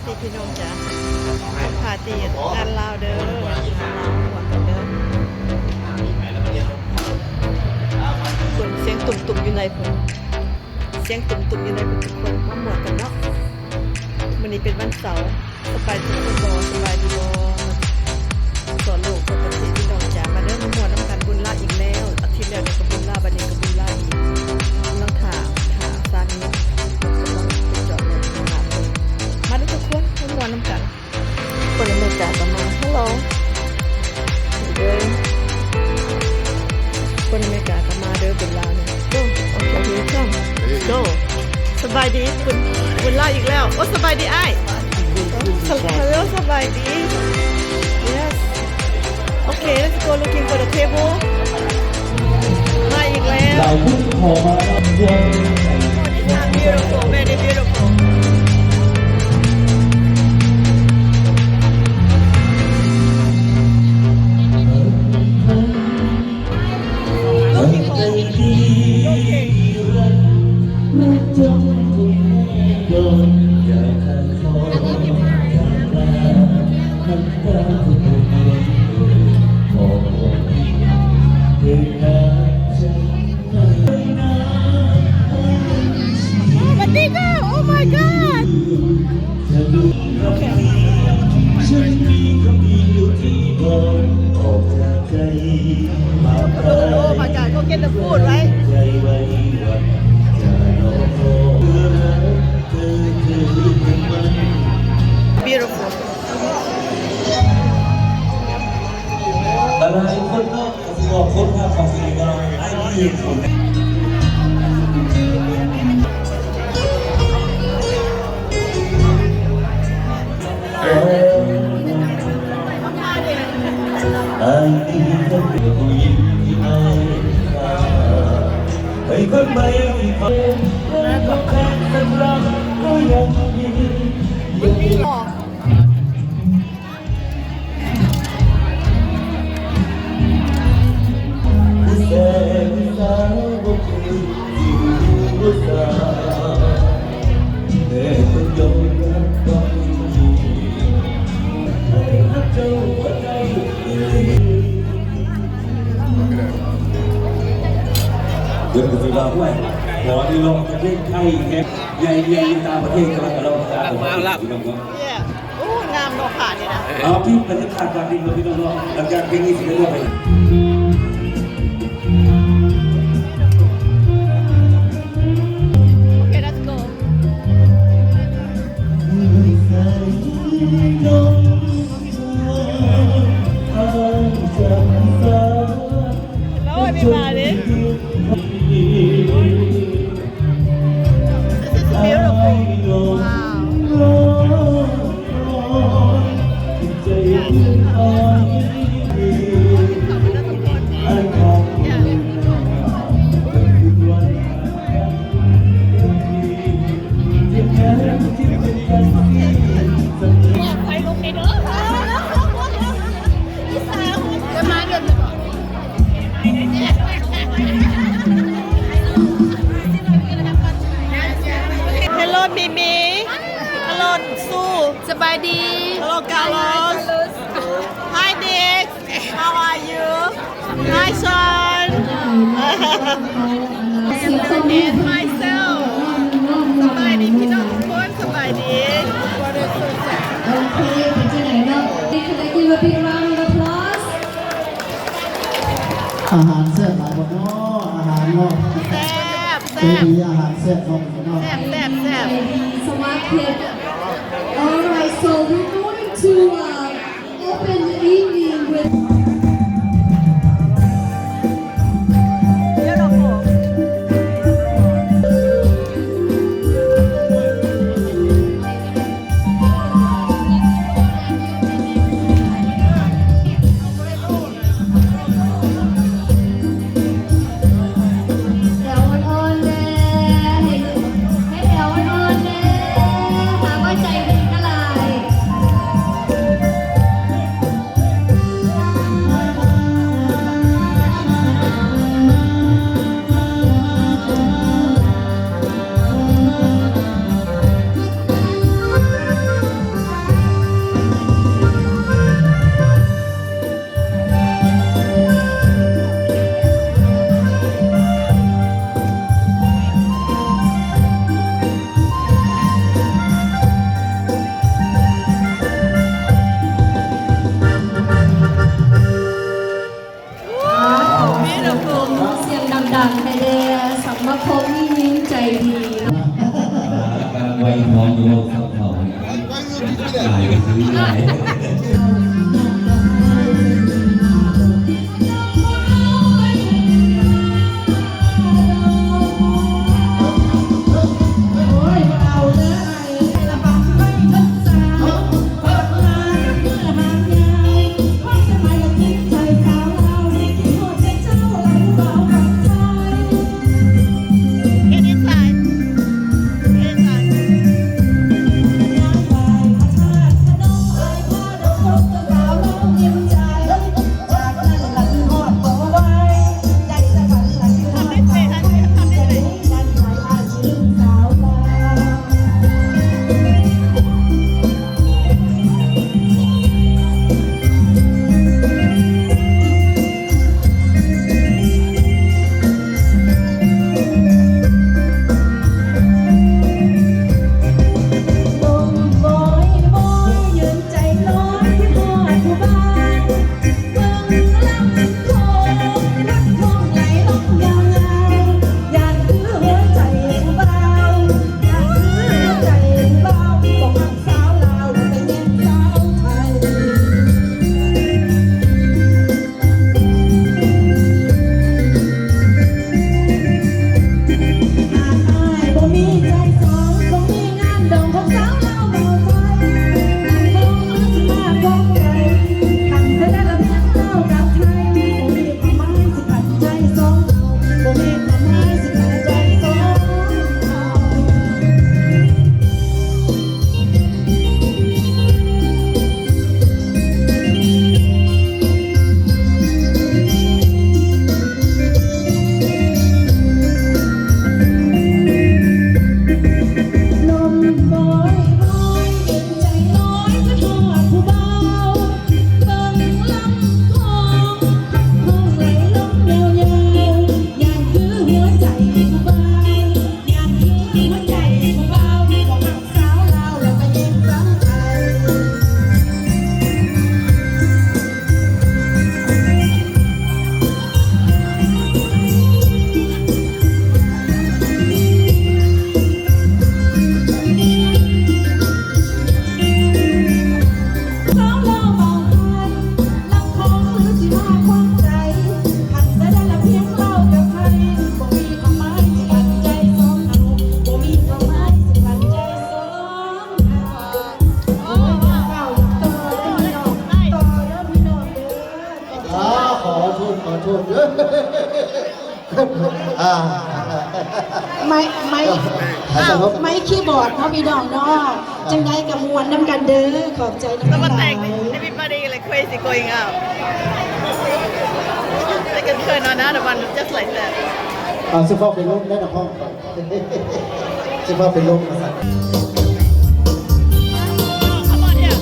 ตีพี่น้องจ้ะพาตีงานลาวเด้องานลาวหวานกันเด้อคนเสียงตุ่มๆอยู่ในผมเสียงตุ่มๆอยู่ในผมทุกคนมาหมวดกันเนาะวันนี้เป็นวันเสาร์สบายดีบ่สบายดีบ่สอนโลกคนประเทศพี่น้องจ้ะมาเด้อมาหมวดน้ำกันบุญลาอีกแล้วอาทิตย์แล้วก็บุญลาบัดนี้ก็บุญลาอีกลังถาซานนี้กำลังจอดรถมาเลยมาดูทุกคนมาหมวดน้ำกันคนอเมริกาก็มาฮัลโหลเด้อคนอเมริกาก็มาเด้อบุญลาเนี่ยโอ้โอเคเฮ้ยช่างโดสบายดีบุญลาอีกแล้วโอ้สบายดีอ้ายฮัลโหลสบายดี yes okay let's go looking for the table มาอีกแล้ว beautiful very beautiful looking for Madina oh my god okay oh my god go get the food right beautiful อะไรคนก็บอกคนภาพของสิ่งเราไอ้ที่คน ไอ้ที่ต้องเป็นผู้หญิงที่ไม่ขาดให้คนไม่มีความและก็แค่สำรับก็ยังมีผู้แสนสาวบุคคลที่รู้สาแต่คนยอมรับต้องมีให้รักเจ้าหัวใจเดี๋ยวจะมาด้วยขอที่ลงประเทศไทยแค่ใหญ่ๆตามประเทศกำลังเราจะมาแล้วเนี่ยโอ้งามดอกขาเนี่ยนะเอาพี่ประเทศขาดการดิ้นรนพี่น้องหลังจากเพลงนี้สิได้ด้วยไปOkay, let's go. แล้วพี่มาดิ This is beautiful. Hello Mimi Hello Sue สบายดี Hello Carlos Hi Nick How are you Hi Sean and myself สบายดีพี่น้องทุกคนสบายดี Okay, continue. Now, can I give a big round of applause? อาหารเสร็จหลายคนเนาะอาหารเนาะ แซ่บ เป็นดีอาหารเสร็จเนาะเนาะ แซ่บแซ่บแซ่บ Ladies, so my kid. All right, so we're going to open the evening with. Beautiful Hãy subscribe cho kênh Ghiền Mì Gõ Để không bỏ lỡ เราซับเขาตายกันซื้อใหญ่ โอ้ยเอาเด้อไอ้ละบังไม่ทันสาวเปิดมาเมื่อหางยาวความสมัยละคิดใจสาวเราคิดหดใจเจ้าหลังเบากับใจ Get inside. Get inside. น้ำไปพระธาตุพนมเอ่ยพาดอกตกสาวเรายิ้มใจจากนั้นหลังหอดบ่ไหวได้สักวันหลังหอดบ่ไหวจะได้กันใจอาจลืมสาวลา ลมบอยบอยยืนใจลอยที่หอดผู้บ้านเบิ่งลำโขงวัดคลองไหลลงยาวๆอยากคือหัวใจผู้บ่าวอยากคือหัวใจผู้บ่าวบอกหักสาวลาวแล้วไปแย่งสาวไทย หากอายบ่มีใจสองบ่มีงานดองของสาวลาวเบาใจนั่งบ่สิมาบอกใจหันไปได้ละเพียงลาวกับไทยบ่มีความหมายสิขัดใจสองเราบ่มีความหมายสิขัดใจสองเรา ลมบอยบอยเย็นใจลอยจะทอดผู้เบาเบิ่งลำคลองคงไหลลงยาวๆอยากคือหัวใจผู้เบาอยากคือหัวใจผู้เบาบอกหักสาวลาวแล้วไปเย็นสาวไทย สาวลาวเบาไทยลำคองหรือสิมาควักใจหันไปได้ละเพียงเล่ากับใครบ่มีความหมายสิขัดใจสองเราบ่มีความหมายสิขัดใจสองเราโอ้ยเฝ้าต่อเด้อพี่น้องต่อเด้อพี่น้องเด้อ ขอโทษเด้ออ่า ไม่ อาจารย์ครับ ไม่คีย์บอร์ดเขาพี่น้องเนาะจังไดกับมวลน้ำกันเด้อขอบใจน้ำ So กัน what หลาย the everybody like crazy going out. They can turn on another one just like that. สิพ่อเป็นลมได้นะพ่อสิพ่อเป็นลมมาสั่น Come on here.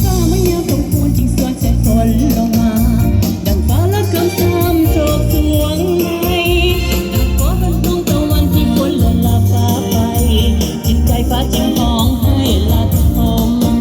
ก็ไม่ยากต้องควรจริงสวนแสงฝนลงมา ดังฟ้าและคำสามโชคสวงในดังฟ้าบนดวงตะวันที่ฝนละลาฟ้าไปจิตใจฟ้าจึงมองให้ละทม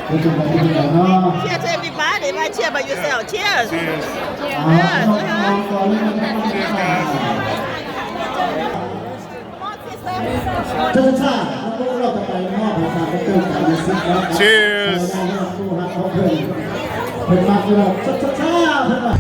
คุณจุ๊บมาที่ไหนเนาะ Cheers to everybody. My cheer by yourself. Cheers. อ๋อน้องก่อนเลยเธอชาเราจะไปมอบให้ทางเพื่อนกันในซิกแล้ว Cheers ผู้รักเขาเพื่อนเพื่อนมากเลยชาเพื่อนมา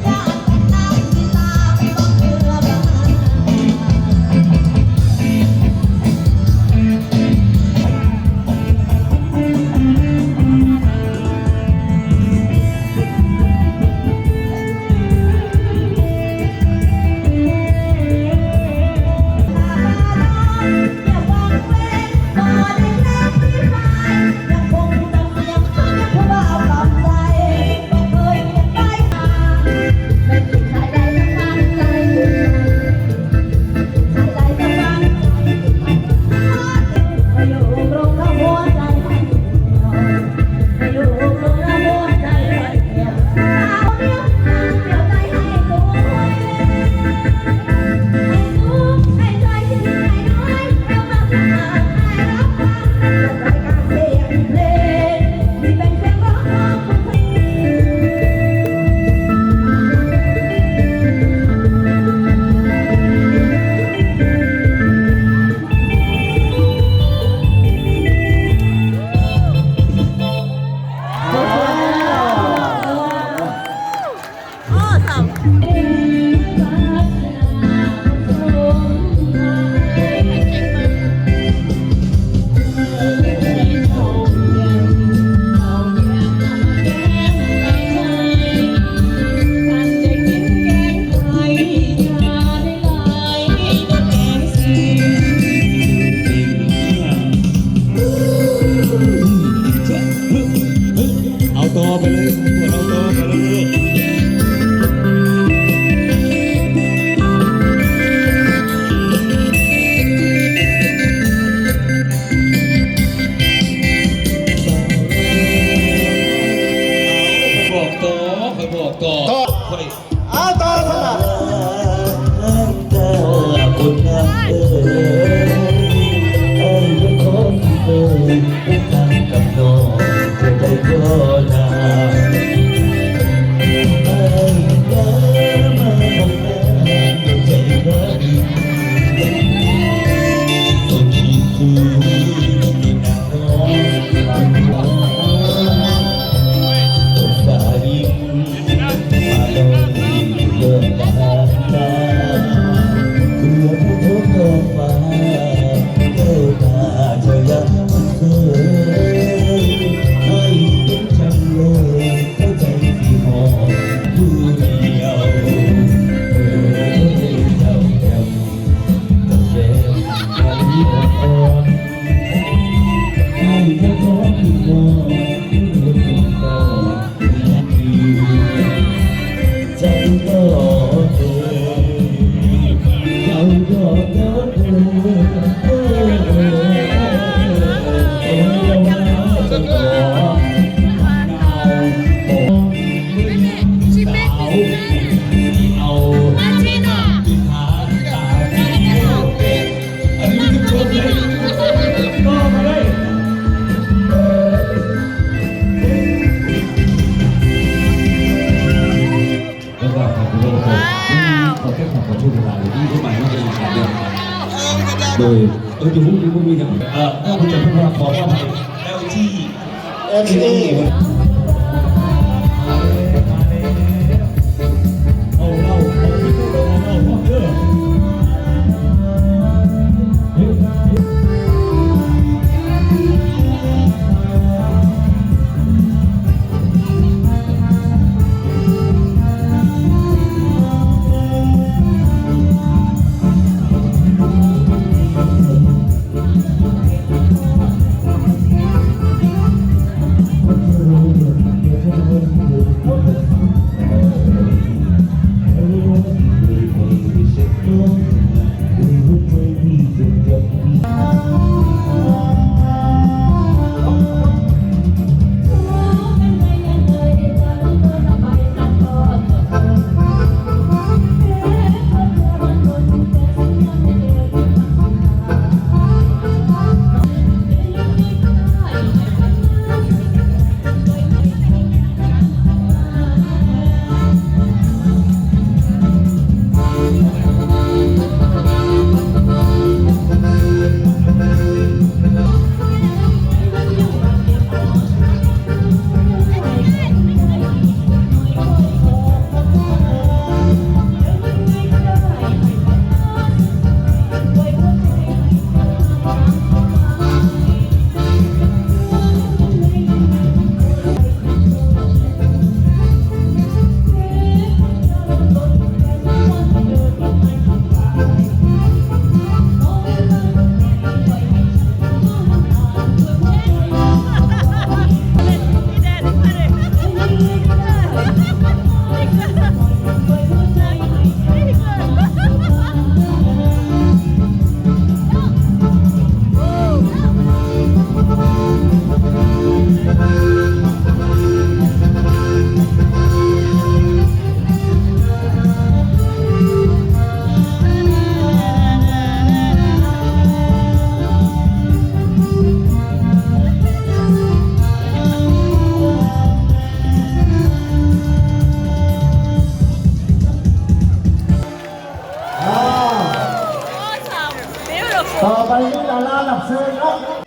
เอาต่อไปเลยเอาต่อไปเลยบอกต่อไปบอกต่อ ต่อ ไป เอาต่อสนับ คนงามยังคงเป็นทางกับน้องจะได้ก็นามาบอกใจรักตัวที่คือที่นางน้องฝ่าดินมาลงเดินทางมา เพื่อผู้ทุกข์โลกฟ้าเกิดมาเธอยังเคยให้เป็นฉันเลยเข้าใจที่หอบผู้เดียวเจ้าแก้วต้องเจ็บกันอ่อนให้เธอท้องที่นอนที่เธอก่อนที่ใจก็เจ็บ เราก็เดินเราจะขอเอาที่หาตาอันนี้คือตัวเลยต่อมาเลยแล้วก็ขอบคุณทุกคนขอแค่ขอช่วยเวลาเลยที่เข้าไปไม่เป็นการเดินโดยอยู่พวกนี้พวกนี้กันถ้าคุณจะพูดว่าขอว่าไปแล้วที่ FA เอาเราเอาเด้อ ต่อไปนี้ดาราหลับเชิญครับ